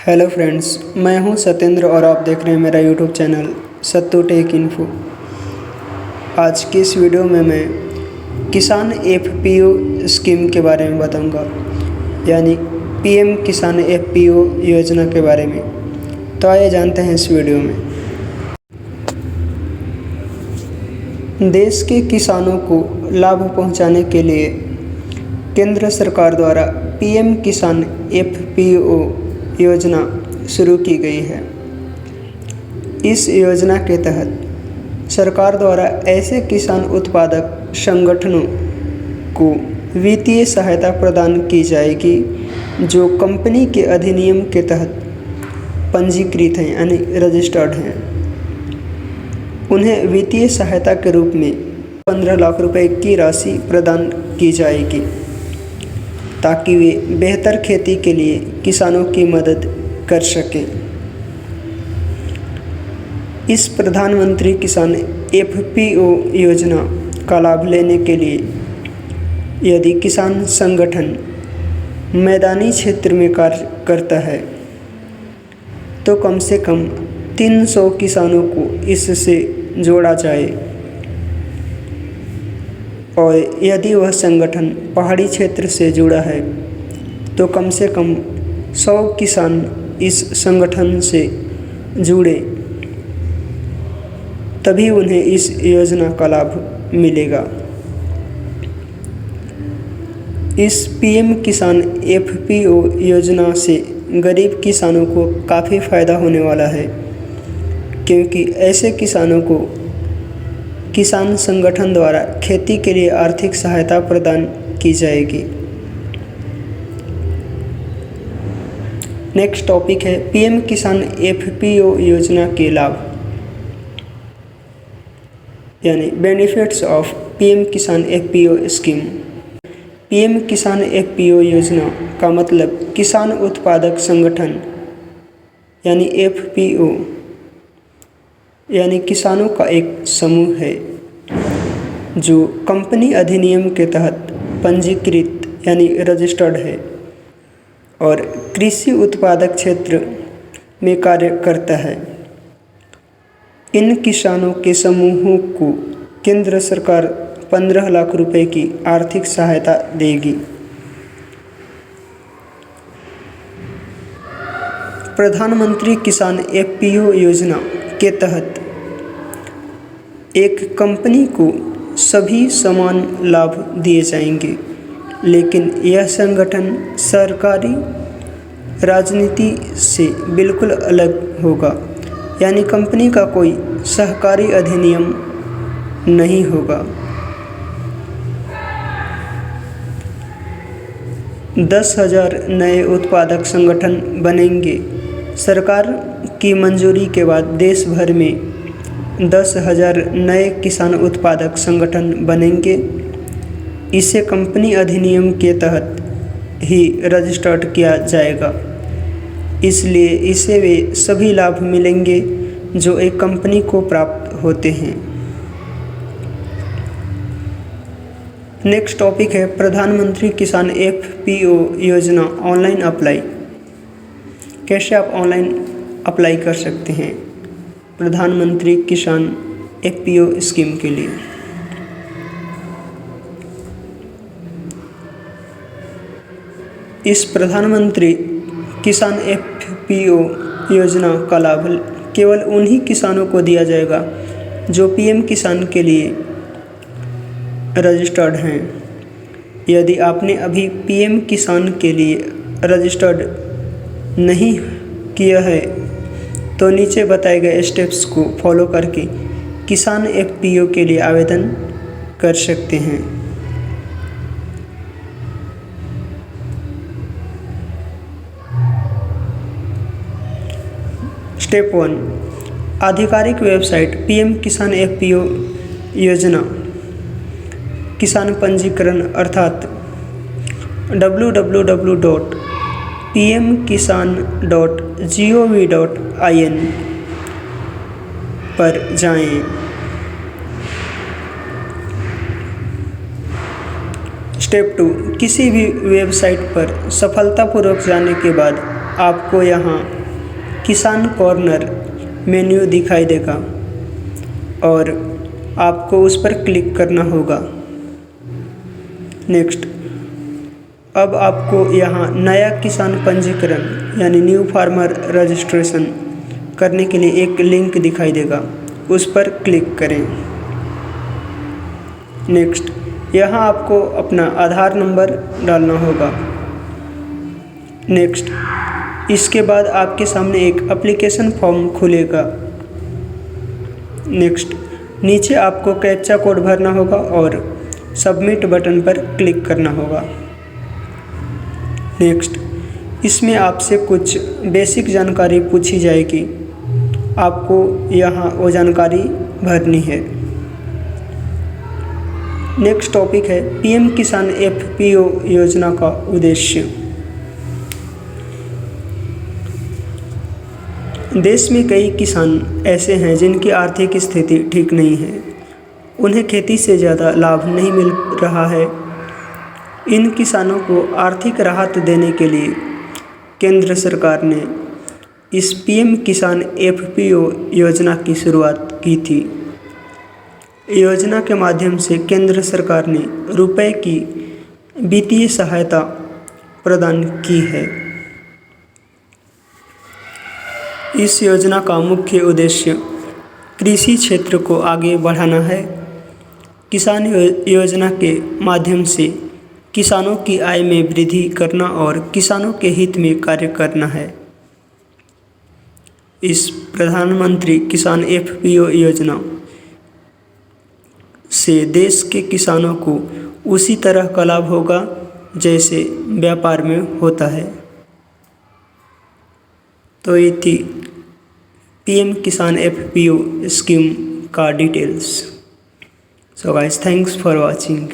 Hello friends, मैं हूं सत्येंद्र और आप देख रहे हैं मेरा यूट्यूब चैनल सत्तू टेक इन्फो। आज की इस वीडियो में मैं किसान एफपीओ स्कीम के बारे में बताऊंगा, यानी पीएम किसान एफपीओ योजना के बारे में। तो आइए जानते हैं इस वीडियो में। देश के किसानों को लाभ पहुंचाने के लिए केंद्र सरकार द्वारा पीएम किसान एफपीओ योजना शुरू की गई है। इस योजना के तहत सरकार द्वारा ऐसे किसान उत्पादक संगठनों को वित्तीय सहायता प्रदान की जाएगी जो कंपनी के अधिनियम के तहत पंजीकृत हैं, यानी रजिस्टर्ड हैं। उन्हें वित्तीय सहायता के रूप में 15 लाख रुपए की राशि प्रदान की जाएगी ताकि वे बेहतर खेती के लिए किसानों की मदद कर सकें। इस प्रधानमंत्री किसान एफपीओ योजना का लाभ लेने के लिए यदि किसान संगठन मैदानी क्षेत्र में कार्य करता है तो कम से कम 300 किसानों को इससे जोड़ा जाए, और यदि वह संगठन पहाड़ी क्षेत्र से जुड़ा है तो कम से कम 100 किसान इस संगठन से जुड़े, तभी उन्हें इस योजना का लाभ मिलेगा। इस पीएम किसान एफपीओ योजना से गरीब किसानों को काफ़ी फ़ायदा होने वाला है, क्योंकि ऐसे किसानों को किसान संगठन द्वारा खेती के लिए आर्थिक सहायता प्रदान की जाएगी। नेक्स्ट टॉपिक है पीएम किसान एफपीओ योजना के लाभ, यानी बेनिफिट्स ऑफ पीएम किसान एफपीओ स्कीम। पीएम किसान एफपीओ योजना का मतलब किसान उत्पादक संगठन यानी एफपीओ, यानी किसानों का एक समूह है जो कंपनी अधिनियम के तहत पंजीकृत यानी रजिस्टर्ड है और कृषि उत्पादक क्षेत्र में कार्य करता है। इन किसानों के समूहों को केंद्र सरकार 15 लाख रुपए की आर्थिक सहायता देगी। प्रधानमंत्री किसान एफपीओ योजना के तहत एक कंपनी को सभी समान लाभ दिए जाएंगे, लेकिन यह संगठन सरकारी राजनीति से बिल्कुल अलग होगा, यानी कंपनी का कोई सहकारी अधिनियम नहीं होगा। 10,000 नए उत्पादक संगठन बनेंगे। सरकार की मंजूरी के बाद देश भर में 10,000 नए किसान उत्पादक संगठन बनेंगे। इसे कंपनी अधिनियम के तहत ही रजिस्टर्ड किया जाएगा, इसलिए इसे वे सभी लाभ मिलेंगे जो एक कंपनी को प्राप्त होते हैं। नेक्स्ट टॉपिक है प्रधानमंत्री किसान एफपीओ योजना ऑनलाइन अप्लाई। कैसे आप ऑनलाइन अप्लाई कर सकते हैं प्रधानमंत्री किसान एफपीओ स्कीम के लिए। इस प्रधानमंत्री किसान एफपीओ योजना का लाभ केवल उन्हीं किसानों को दिया जाएगा जो पीएम किसान के लिए रजिस्टर्ड हैं। यदि आपने अभी पीएम किसान के लिए रजिस्टर्ड नहीं किया है तो नीचे बताए गए स्टेप्स को फॉलो करके किसान एफपीओ के लिए आवेदन कर सकते हैं। स्टेप 1, आधिकारिक वेबसाइट पीएम किसान एफपीओ योजना किसान पंजीकरण अर्थात www.pmkisan.gov.in पर जाएं। स्टेप 2, किसी भी वेबसाइट पर सफलतापूर्वक जाने के बाद आपको यहाँ किसान कॉर्नर मेन्यू दिखाई देगा और आपको उस पर क्लिक करना होगा। नेक्स्ट, अब आपको यहाँ नया किसान पंजीकरण यानी न्यू फार्मर रजिस्ट्रेशन करने के लिए एक लिंक दिखाई देगा, उस पर क्लिक करें। नेक्स्ट, यहाँ आपको अपना आधार नंबर डालना होगा। नेक्स्ट, इसके बाद आपके सामने एक एप्लीकेशन फॉर्म खुलेगा। नेक्स्ट, नीचे आपको कैप्चा कोड भरना होगा और सबमिट बटन पर क्लिक करना होगा। नेक्स्ट, इसमें आपसे कुछ बेसिक जानकारी पूछी जाएगी, आपको यहाँ वो जानकारी भरनी है। नेक्स्ट टॉपिक है पीएम किसान एफपीओ योजना का उद्देश्य। देश में कई किसान ऐसे हैं जिनकी आर्थिक स्थिति ठीक नहीं है, उन्हें खेती से ज़्यादा लाभ नहीं मिल रहा है। इन किसानों को आर्थिक राहत देने के लिए केंद्र सरकार ने इस पीएम किसान एफपीओ योजना की शुरुआत की थी। योजना के माध्यम से केंद्र सरकार ने रुपए की वित्तीय सहायता प्रदान की है। इस योजना का मुख्य उद्देश्य कृषि क्षेत्र को आगे बढ़ाना है। किसान योजना के माध्यम से किसानों की आय में वृद्धि करना और किसानों के हित में कार्य करना है। इस प्रधानमंत्री किसान एफपीओ योजना से देश के किसानों को उसी तरह का लाभ होगा जैसे व्यापार में होता है। तो ये थी पीएम किसान एफपीओ स्कीम का details. So guys, thanks for watching.